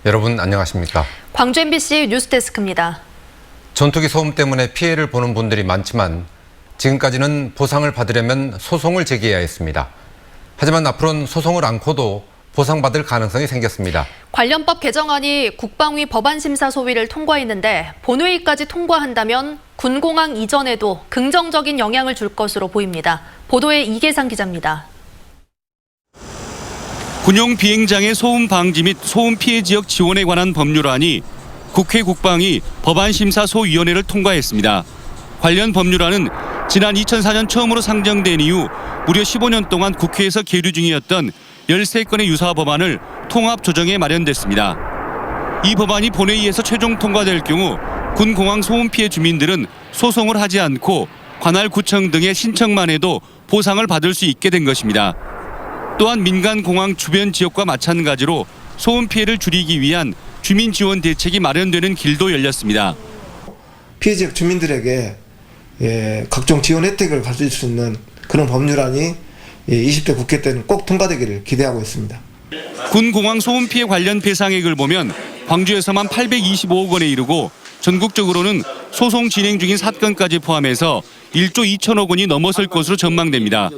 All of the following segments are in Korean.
여러분 안녕하십니까? 광주 MBC 뉴스데스크입니다. 전투기 소음 때문에 피해를 보는 분들이 많지만 지금까지는 보상을 받으려면 소송을 제기해야 했습니다. 하지만 앞으로는 소송을 않고도 보상받을 가능성이 생겼습니다. 관련법 개정안이 국방위 법안심사소위를 통과했는데 본회의까지 통과한다면 군공항 이전에도 긍정적인 영향을 줄 것으로 보입니다. 보도에 이계상 기자입니다. 군용 비행장의 소음 방지 및 소음 피해 지역 지원에 관한 법률안이 국회 국방위 법안심사소위원회를 통과했습니다. 관련 법률안은 지난 2004년 처음으로 상정된 이후 무려 15년 동안 국회에서 계류 중이었던 13건의 유사 법안을 통합 조정해 마련됐습니다. 이 법안이 본회의에서 최종 통과될 경우 군 공항 소음 피해 주민들은 소송을 하지 않고 관할 구청 등의 신청만 해도 보상을 받을 수 있게 된 것입니다. 또한 민간 공항 주변 지역과 마찬가지로 소음 피해를 줄이기 위한 주민 지원 대책이 마련되는 길도 열렸습니다. 피해 지역 주민들에게 각종 지원 혜택을 가질 수 있는 그런 법률안이 20대 국회 때는 꼭 통과되기를 기대하고 있습니다. 군 공항 소음 피해 관련 배상액을 보면 광주에서만 825억 원에 이르고 전국적으로는 소송 진행 중인 사건까지 포함해서 1조 2천억 원이 넘어설 것으로 전망됩니다.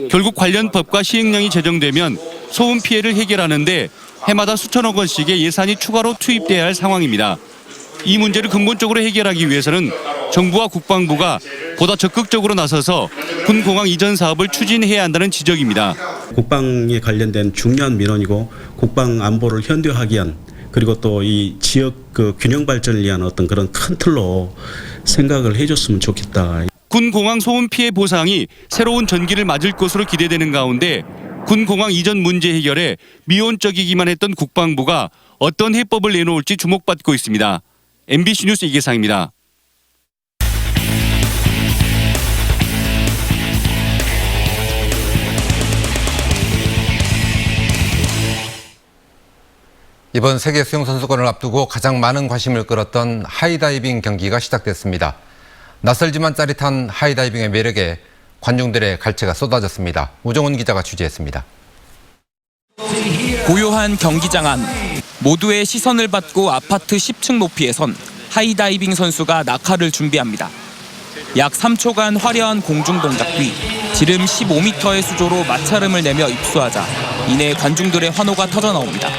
결국 관련 법과 시행령이 제정되면 소음 피해를 해결하는 데 해마다 수천억 원씩의 예산이 추가로 투입돼야 할 상황입니다. 이 문제를 근본적으로 해결하기 위해서는 정부와 국방부가 보다 적극적으로 나서서 군 공항 이전 사업을 추진해야 한다는 지적입니다. 국방에 관련된 중요한 민원이고 국방 안보를 현대화하기 위한 그리고 또 이 지역 균형 발전을 위한 어떤 그런 큰 틀로 생각을 해줬으면 좋겠다. 군 공항 소음 피해 보상이 새로운 전기를 맞을 것으로 기대되는 가운데 군 공항 이전 문제 해결에 미온적이기만 했던 국방부가 어떤 해법을 내놓을지 주목받고 있습니다. MBC 뉴스 이계상입니다. 이번 세계 수영선수권을 앞두고 가장 많은 관심을 끌었던 하이다이빙 경기가 시작됐습니다. 낯설지만 짜릿한 하이다이빙의 매력에 관중들의 갈채가 쏟아졌습니다. 우정훈 기자가 취재했습니다. 고요한 경기장 안, 모두의 시선을 받고 아파트 10층 높이에 선 하이다이빙 선수가 낙하를 준비합니다. 약 3초간 화려한 공중 동작 뒤 지름 15m의 수조로 마찰음을 내며 입수하자 이내 관중들의 환호가 터져나옵니다.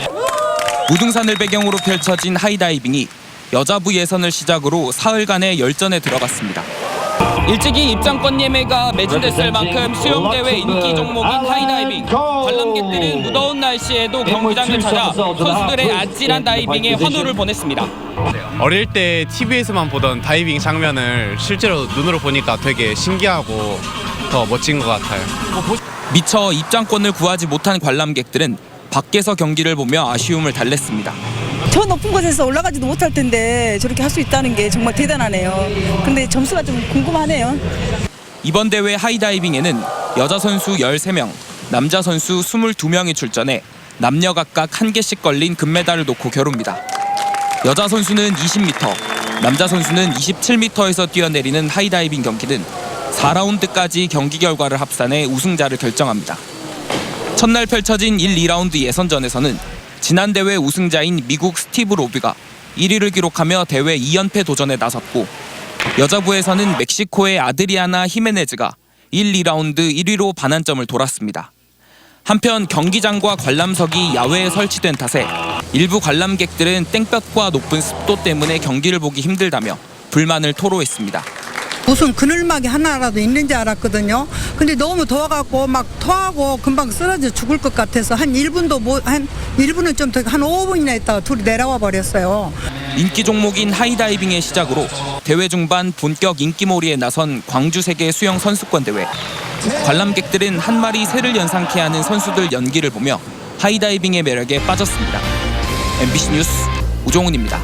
무등산을 배경으로 펼쳐진 하이다이빙이 여자부 예선을 시작으로 사흘간의 열전에 들어갔습니다. 일찍이 입장권 예매가 매진됐을 만큼 수영대회 인기 종목인 하이다이빙. 관람객들은 무더운 날씨에도 경기장을 찾아 선수들의 아찔한 다이빙에 환호를 보냈습니다. 어릴 때 TV에서만 보던 다이빙 장면을 실제로 눈으로 보니까 되게 신기하고 더 멋진 것 같아요. 미처 입장권을 구하지 못한 관람객들은 밖에서 경기를 보며 아쉬움을 달랬습니다. 저 높은 곳에서 올라가지도 못할 텐데 저렇게 할 수 있다는 게 정말 대단하네요. 근데 점수가 좀 궁금하네요. 이번 대회 하이다이빙에는 여자 선수 13명, 남자 선수 22명이 출전해 남녀 각각 1개씩 걸린 금메달을 놓고 겨룹니다. 여자 선수는 20m, 남자 선수는 27m에서 뛰어내리는 하이다이빙 경기는 4라운드까지 경기 결과를 합산해 우승자를 결정합니다. 첫날 펼쳐진 1, 2라운드 예선전에서는 지난 대회 우승자인 미국 스티브 로비가 1위를 기록하며 대회 2연패 도전에 나섰고 여자부에서는 멕시코의 아드리아나 히메네즈가 1, 2라운드 1위로 반환점을 돌았습니다. 한편 경기장과 관람석이 야외에 설치된 탓에 일부 관람객들은 땡볕과 높은 습도 때문에 경기를 보기 힘들다며 불만을 토로했습니다. 무슨 그늘막이 하나라도 있는지 알았거든요. 근데 너무 더워갖고 막 토하고 금방 쓰러져 죽을 것 같아서 한 1분도 한 1분은 좀 더 한 5분이나 있다가 둘이 내려와 버렸어요. 인기 종목인 하이다이빙의 시작으로 대회 중반 본격 인기몰이에 나선 광주 세계 수영 선수권 대회. 관람객들은 한 마리 새를 연상케 하는 선수들 연기를 보며 하이다이빙의 매력에 빠졌습니다. MBC 뉴스 우종훈입니다.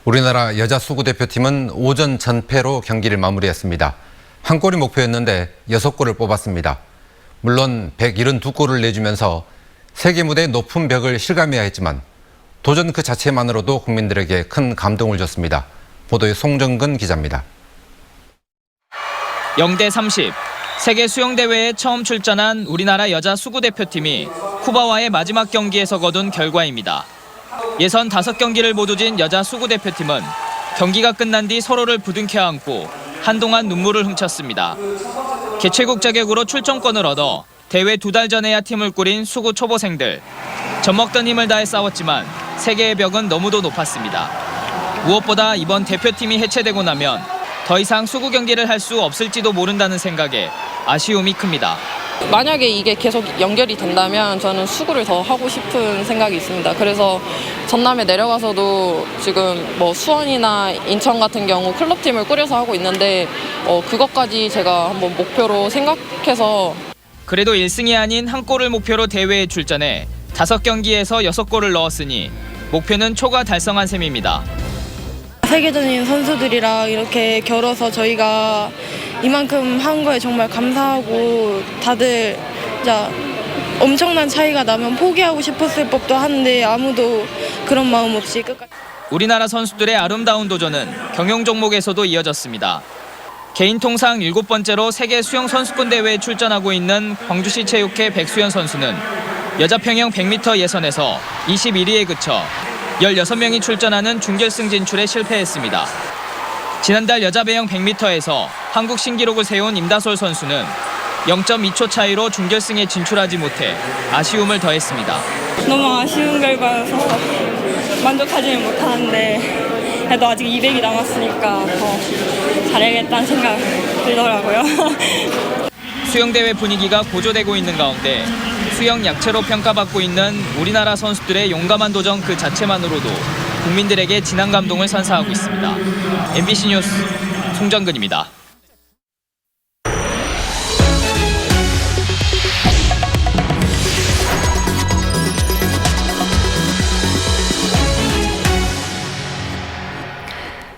우리나라 여자 수구 대표팀은 오전 전패로 경기를 마무리했습니다. 한 골이 목표였는데 6골을 뽑았습니다. 물론 172골을 내주면서 세계 무대의 높은 벽을 실감해야 했지만 도전 그 자체만으로도 국민들에게 큰 감동을 줬습니다. 보도에 송정근 기자입니다. 0대 30, 세계 수영대회에 처음 출전한 우리나라 여자 수구 대표팀이 쿠바와의 마지막 경기에서 거둔 결과입니다. 예선 5경기를 모두 진 여자 수구 대표팀은 경기가 끝난 뒤 서로를 부둥켜 안고 한동안 눈물을 훔쳤습니다. 개최국 자격으로 출전권을 얻어 대회 2달 전에야 팀을 꾸린 수구 초보생들. 젖먹던 힘을 다해 싸웠지만 세계의 벽은 너무도 높았습니다. 무엇보다 이번 대표팀이 해체되고 나면 더 이상 수구 경기를 할 수 없을지도 모른다는 생각에 아쉬움이 큽니다. 만약에 이게 계속 연결이 된다면 저는 수구를 더 하고 싶은 생각이 있습니다. 그래서 전남에 내려가서도 지금 뭐 수원이나 인천 같은 경우 클럽팀을 꾸려서 하고 있는데 그것까지 제가 한번 목표로 생각해서 그래도 1승이 아닌 한 골을 목표로 대회에 출전해 5경기에서 6골을 넣었으니 목표는 초과 달성한 셈입니다. 세계적인 선수들이랑 이렇게 겨뤄서 저희가 이만큼 한 거에 정말 감사하고 다들 진짜 엄청난 차이가 나면 포기하고 싶었을 법도 한데 아무도 그런 마음 없이 끝까지. 우리나라 선수들의 아름다운 도전은 경영 종목에서도 이어졌습니다. 개인 통상 7번째로 세계 수영 선수권 대회에 출전하고 있는 광주시 체육회 백수연 선수는 여자 평영 100m 예선에서 21위에 그쳐 16명이 출전하는 준결승 진출에 실패했습니다. 지난달 여자 배영 100m에서 한국 신기록을 세운 임다솔 선수는 0.2초 차이로 준결승에 진출하지 못해 아쉬움을 더했습니다. 너무 아쉬운 결과여서 만족하지는 못하는데 그래도 아직 200이 남았으니까 더 잘해야겠다는 생각 들더라고요. 수영대회 분위기가 고조되고 있는 가운데 수영 약체로 평가받고 있는 우리나라 선수들의 용감한 도전 그 자체만으로도 국민들에게 진한 감동을 선사하고 있습니다. MBC 뉴스 송정근입니다.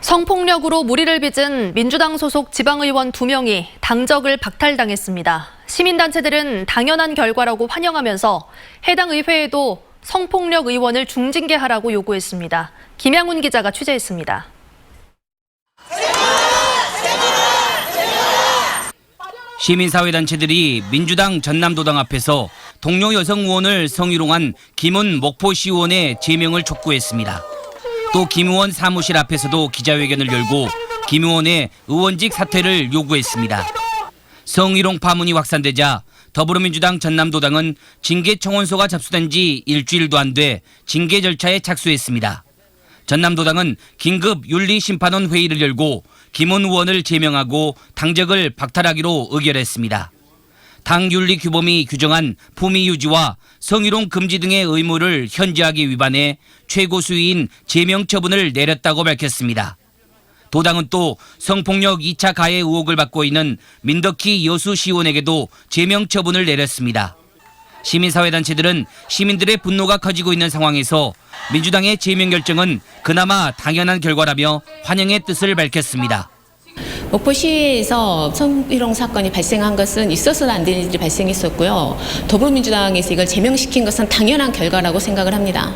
성폭력으로 무리를 빚은 민주당 소속 지방의원 2명이 당적을 박탈당했습니다. 시민단체들은 당연한 결과라고 환영하면서 해당 의회에도 성폭력 의원을 중징계하라고 요구했습니다. 김양훈 기자가 취재했습니다. 시민사회단체들이 민주당 전남도당 앞에서 동료 여성 의원을 성희롱한 김은 목포시의원의 제명을 촉구했습니다. 또 김 의원 사무실 앞에서도 기자회견을 열고 김 의원의 의원직 사퇴를 요구했습니다. 성희롱 파문이 확산되자 더불어민주당 전남도당은 징계청원서가 접수된 지 일주일도 안 돼 징계 절차에 착수했습니다. 전남도당은 긴급 윤리심판원 회의를 열고 김은 의원을 제명하고 당적을 박탈하기로 의결했습니다. 당 윤리 규범이 규정한 품위 유지와 성희롱 금지 등의 의무를 현저하게 위반해 최고 수위인 제명 처분을 내렸다고 밝혔습니다. 도당은 또 성폭력 2차 가해 의혹을 받고 있는 민덕희 여수시의원에게도 제명 처분을 내렸습니다. 시민사회단체들은 시민들의 분노가 커지고 있는 상황에서 민주당의 제명 결정은 그나마 당연한 결과라며 환영의 뜻을 밝혔습니다. 목포시에서 성희롱 사건이 발생한 것은 있어서는 안 되는 일이 발생했었고요. 더불어민주당에서 이걸 제명시킨 것은 당연한 결과라고 생각을 합니다.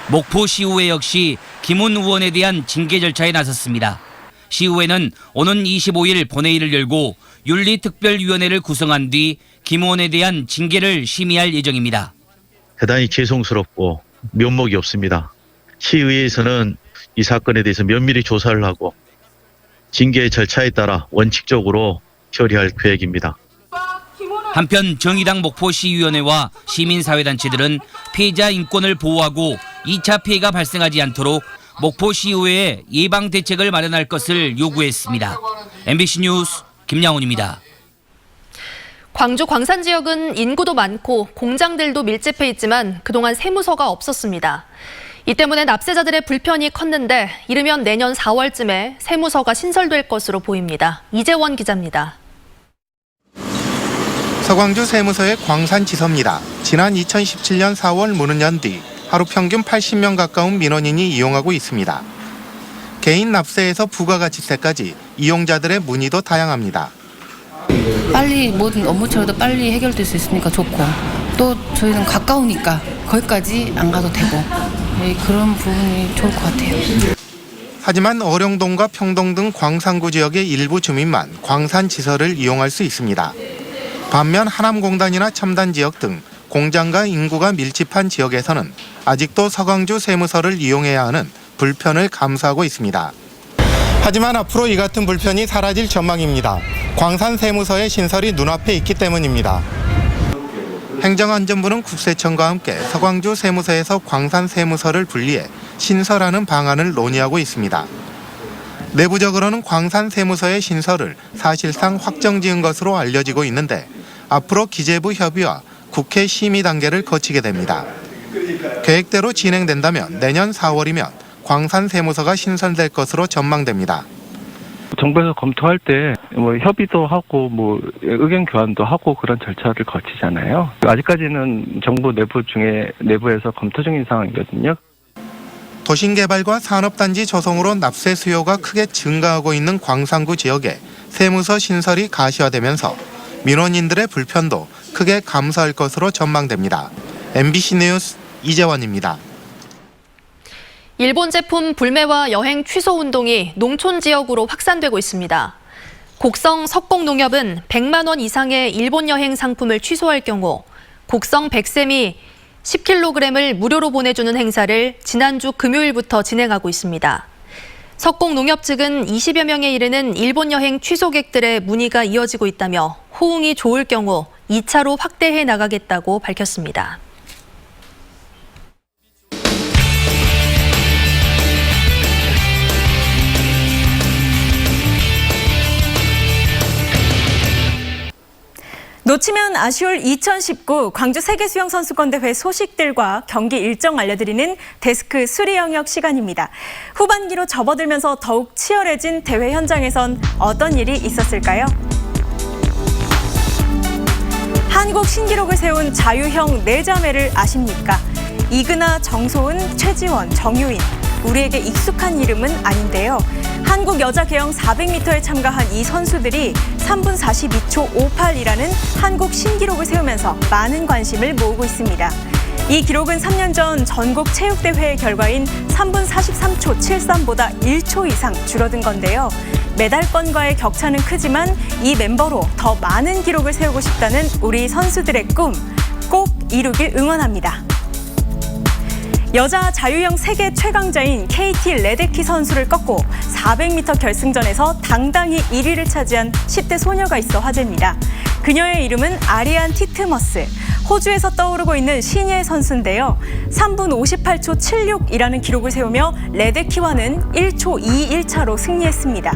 목포시의회 역시 김은 의원에 대한 징계 절차에 나섰습니다. 시의회는 오는 25일 본회의를 열고 윤리특별위원회를 구성한 뒤 김 의원에 대한 징계를 심의할 예정입니다. 대단히 죄송스럽고 면목이 없습니다. 시의회에서는 이 사건에 대해서 면밀히 조사를 하고 징계 절차에 따라 원칙적으로 처리할 계획입니다. 한편 정의당 목포시위원회와 시민사회단체들은 피해자 인권을 보호하고 2차 피해가 발생하지 않도록 목포시의회에 예방 대책을 마련할 것을 요구했습니다. MBC 뉴스 김양훈입니다. 광주 광산 지역은 인구도 많고 공장들도 밀집해 있지만 그동안 세무서가 없었습니다. 이 때문에 납세자들의 불편이 컸는데 이르면 내년 4월쯤에 세무서가 신설될 것으로 보입니다. 이재원 기자입니다. 서광주 세무서의 광산지서입니다. 지난 2017년 4월 문을 연 뒤 하루 평균 80명 가까운 민원인이 이용하고 있습니다. 개인 납세에서 부가가치세까지 이용자들의 문의도 다양합니다. 빨리 모든 업무 처리도 빨리 해결될 수 있으니까 좋고 또 저희는 가까우니까 거기까지 안 가도 되고 그런 부분이 좋을 것 같아요. 하지만 어령동과 평동 등 광산구 지역의 일부 주민만 광산지설을 이용할 수 있습니다. 반면 하남공단이나 첨단 지역 등 공장과 인구가 밀집한 지역에서는 아직도 서광주 세무서를 이용해야 하는 불편을 감수하고 있습니다. 하지만 앞으로 이 같은 불편이 사라질 전망입니다. 광산 세무서의 신설이 눈앞에 있기 때문입니다. 행정안전부는 국세청과 함께 서광주 세무서에서 광산 세무서를 분리해 신설하는 방안을 논의하고 있습니다. 내부적으로는 광산 세무서의 신설을 사실상 확정지은 것으로 알려지고 있는데 앞으로 기재부 협의와 국회 심의 단계를 거치게 됩니다. 계획대로 진행된다면 내년 4월이면 광산 세무서가 신설될 것으로 전망됩니다. 정부에서 검토할 때 협의도 하고 의견 교환도 하고 그런 절차를 거치잖아요. 아직까지는 정부 내부에서 검토 중인 상황이거든요. 도심개발과 산업단지 조성으로 납세 수요가 크게 증가하고 있는 광산구 지역에 세무서 신설이 가시화되면서 민원인들의 불편도 크게 감소할 것으로 전망됩니다. MBC 뉴스 이재원입니다. 일본 제품 불매와 여행 취소 운동이 농촌 지역으로 확산되고 있습니다. 곡성 석공농협은 100만 원 이상의 일본 여행 상품을 취소할 경우 곡성 백샘이 10kg을 무료로 보내주는 행사를 지난주 금요일부터 진행하고 있습니다. 석공농협 측은 20여 명에 이르는 일본 여행 취소객들의 문의가 이어지고 있다며 호응이 좋을 경우 2차로 확대해 나가겠다고 밝혔습니다. 놓치면 아쉬울 2019 광주 세계수영선수권대회 소식들과 경기 일정 알려드리는 데스크 수리 영역 시간입니다. 후반기로 접어들면서 더욱 치열해진 대회 현장에선 어떤 일이 있었을까요? 한국 신기록을 세운 자유형 4자매를 아십니까? 이근아, 정소은, 최지원, 정유인. 우리에게 익숙한 이름은 아닌데요. 한국 여자 계영 400m에 참가한 이 선수들이 3분 42초 58이라는 한국 신기록을 세우면서 많은 관심을 모으고 있습니다. 이 기록은 3년 전 전국 체육대회의 결과인 3분 43초 73보다 1초 이상 줄어든 건데요. 메달권과의 격차는 크지만 이 멤버로 더 많은 기록을 세우고 싶다는 우리 선수들의 꿈 꼭 이루길 응원합니다. 여자 자유형 세계 최강자인 KT 레데키 선수를 꺾고 400m 결승전에서 당당히 1위를 차지한 10대 소녀가 있어 화제입니다. 그녀의 이름은 아리안 티트머스. 호주에서 떠오르고 있는 신예 선수인데요. 3분 58초 76이라는 기록을 세우며 레데키와는 1초 21차로 승리했습니다.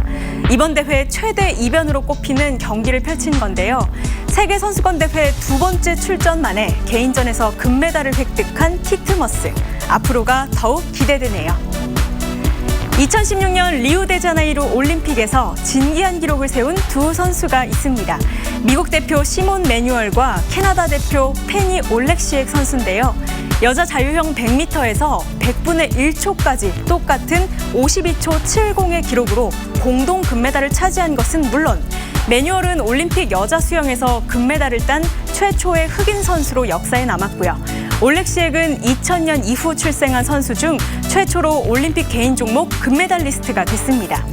이번 대회 최대 이변으로 꼽히는 경기를 펼친 건데요. 세계선수권대회 2번째 출전 만에 개인전에서 금메달을 획득한 티트머스. 앞으로가 더욱 기대되네요. 2016년 리우데자네이루 올림픽에서 진기한 기록을 세운 두 선수가 있습니다. 미국 대표 시몬 매뉴얼과 캐나다 대표 페니 올렉시액 선수인데요. 여자 자유형 100m에서 100분의 1초까지 똑같은 52초 70의 기록으로 공동 금메달을 차지한 것은 물론 매뉴얼은 올림픽 여자 수영에서 금메달을 딴 최초의 흑인 선수로 역사에 남았고요. 올렉시액은 2000년 이후 출생한 선수 중 최초로 올림픽 개인 종목 금메달리스트가 됐습니다.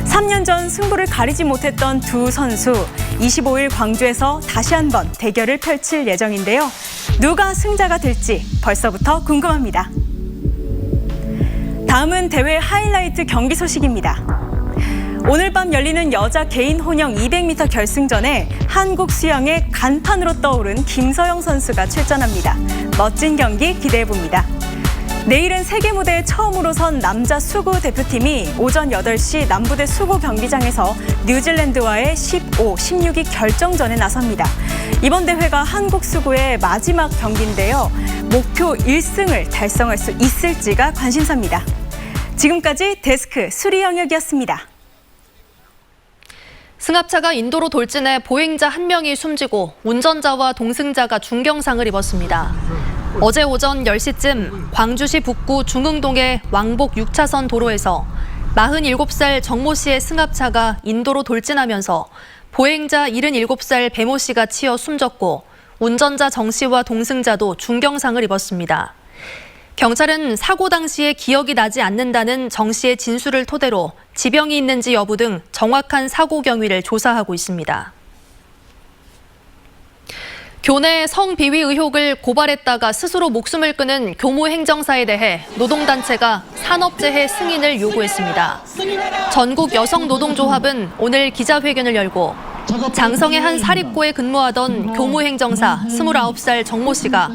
3년 전 승부를 가리지 못했던 두 선수, 25일 광주에서 다시 한번 대결을 펼칠 예정인데요. 누가 승자가 될지 벌써부터 궁금합니다. 다음은 대회 하이라이트 경기 소식입니다. 오늘 밤 열리는 여자 개인 혼영 200m 결승전에 한국 수영의 간판으로 떠오른 김서영 선수가 출전합니다. 멋진 경기 기대해봅니다. 내일은 세계 무대에 처음으로 선 남자 수구 대표팀이 오전 8시 남부대 수구 경기장에서 뉴질랜드와의 15, 16위 결정전에 나섭니다. 이번 대회가 한국 수구의 마지막 경기인데요. 목표 1승을 달성할 수 있을지가 관심사입니다. 지금까지 데스크 수리 영역이었습니다. 승합차가 인도로 돌진해 보행자 1명이 숨지고 운전자와 동승자가 중경상을 입었습니다. 어제 오전 10시쯤 광주시 북구 중흥동의 왕복 6차선 도로에서 47살 정모 씨의 승합차가 인도로 돌진하면서 보행자 77살 배모 씨가 치여 숨졌고 운전자 정 씨와 동승자도 중경상을 입었습니다. 경찰은 사고 당시에 기억이 나지 않는다는 정 씨의 진술을 토대로 지병이 있는지 여부 등 정확한 사고 경위를 조사하고 있습니다. 교내 성비위 의혹을 고발했다가 스스로 목숨을 끊은 교무 행정사에 대해 노동단체가 산업재해 승인을 요구했습니다. 전국 여성노동조합은 오늘 기자회견을 열고 장성의 한 사립고에 근무하던 교무 행정사 29살 정모 씨가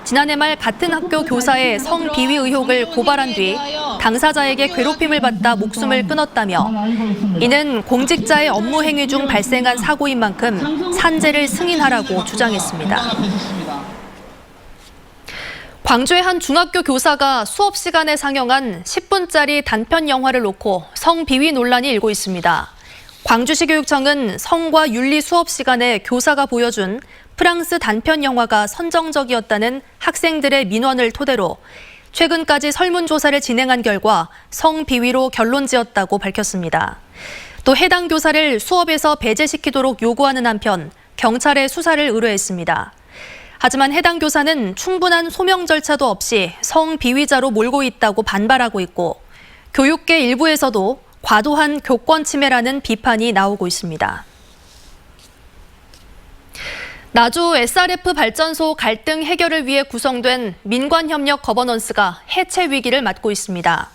지난해 말 같은 학교 교사의 성비위 의혹을 고발한 뒤 당사자에게 괴롭힘을 받다 목숨을 끊었다며 이는 공직자의 업무 행위 중 발생한 사고인 만큼 산재를 승인하라고 주장했습니다. 광주의 한 중학교 교사가 수업 시간에 상영한 10분짜리 단편 영화를 놓고 성비위 논란이 일고 있습니다. 광주시 교육청은 성과 윤리 수업 시간에 교사가 보여준 프랑스 단편 영화가 선정적이었다는 학생들의 민원을 토대로 최근까지 설문조사를 진행한 결과 성비위로 결론지었다고 밝혔습니다. 또 해당 교사를 수업에서 배제시키도록 요구하는 한편 경찰에 수사를 의뢰했습니다. 하지만 해당 교사는 충분한 소명 절차도 없이 성비위자로 몰고 있다고 반발하고 있고 교육계 일부에서도 과도한 교권 침해라는 비판이 나오고 있습니다. 나주 SRF 발전소 갈등 해결을 위해 구성된 민관협력 거버넌스가 해체 위기를 맞고 있습니다.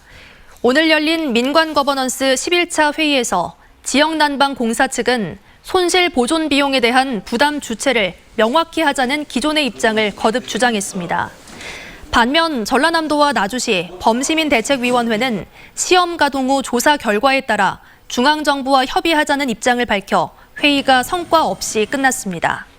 오늘 열린 민관거버넌스 11차 회의에서 지역난방공사 측은 손실 보존 비용에 대한 부담 주체를 명확히 하자는 기존의 입장을 거듭 주장했습니다. 반면 전라남도와 나주시 범시민대책위원회는 시험 가동 후 조사 결과에 따라 중앙정부와 협의하자는 입장을 밝혀 회의가 성과 없이 끝났습니다.